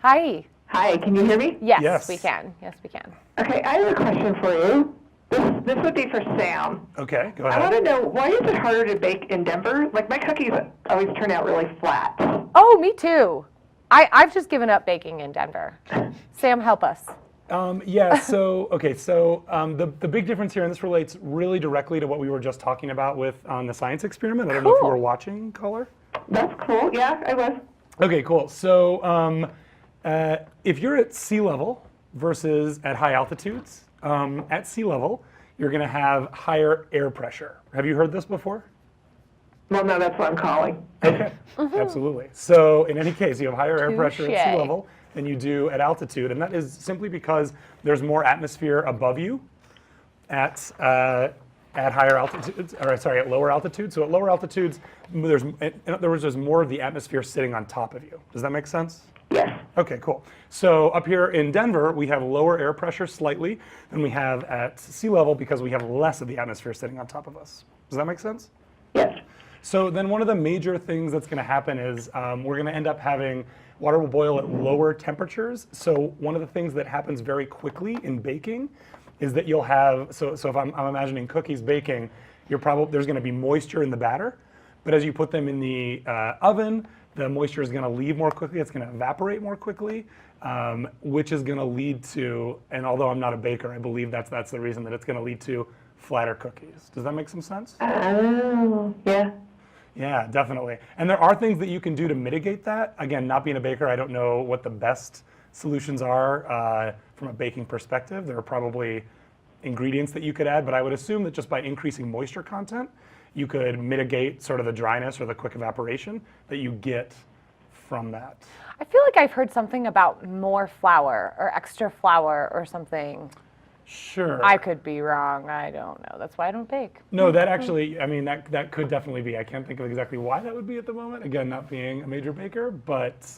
Hi. Hi, can you hear me? Yes, we can. Yes, we can. Okay, I have a question for you. This would be for Sam. Okay, go I ahead. want to know, why is it harder to bake in Denver? Like, my cookies always turn out really flat. Oh, me too. I've just given up baking in Denver. Sam, help us. The big difference here, and this relates really directly to what we were just talking about with the science experiment. I don't know if you were watching, caller. That's cool. Yeah, I was. Okay, cool. So if you're at sea level versus at high altitudes, at sea level, you're going to have higher air pressure. Have you heard this before? Well, no, that's what I'm calling. Okay, absolutely. So in any case, you have higher air pressure at sea Touche. level than you do at altitude, and that is simply because there's more atmosphere above you at higher altitudes, or sorry, at lower altitudes. So at lower altitudes, in other words, there's more of the atmosphere sitting on top of you. Does that make sense? Yes. Okay, cool. So up here in Denver, we have lower air pressure slightly than we have at sea level because we have less of the atmosphere sitting on top of us. Does that make sense? Yes. So then one of the major things that's going to happen is we're going to end up having water will boil at lower temperatures. So one of the things that happens very quickly in baking is that you'll have, so if I'm imagining cookies baking, there's going to be moisture in the batter, but as you put them in the oven, the moisture is going to leave more quickly. It's going to evaporate more quickly, which is going to lead to, and although I'm not a baker, I believe that's the reason that it's going to lead to flatter cookies. Does that make some sense? Oh, yeah. Yeah, definitely. And there are things that you can do to mitigate that. Again, not being a baker, I don't know what the best solutions are from a baking perspective. There are probably ingredients that you could add, but I would assume that just by increasing moisture content, you could mitigate sort of the dryness or the quick evaporation that you get from that. I feel like I've heard something about more flour or extra flour or something. Sure. I could be wrong. I don't know. That's why I don't bake. No, that actually, I mean, that could definitely be. I can't think of exactly why that would be at the moment. Again, not being a major baker, but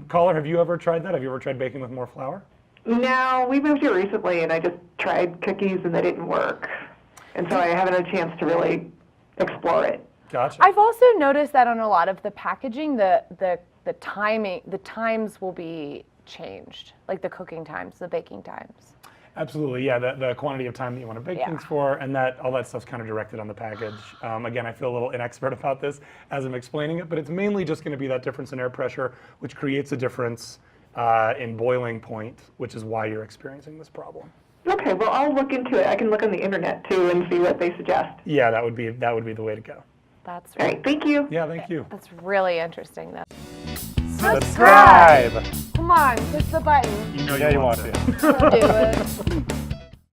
caller, have you ever tried that? Have you ever tried baking with more flour? No, we moved here recently, and I just tried cookies, and they didn't work. And so I haven't had a chance to really explore it. Gotcha. I've also noticed that on a lot of the packaging, the times will be changed, like the cooking times, the baking times. Absolutely, yeah. The quantity of time that you want to bake things for, and all that stuff's kind of directed on the package. Again, I feel a little inexpert about this as I'm explaining it, but it's mainly just going to be that difference in air pressure, which creates a difference in boiling point, which is why you're experiencing this problem. Okay, well, I'll look into it. I can look on the internet too and see what they suggest. Yeah, that would be the way to go. That's All right, thank you. Yeah, thank you. That's really interesting, though. Subscribe. Come on, push the button. You know you want to. Do it.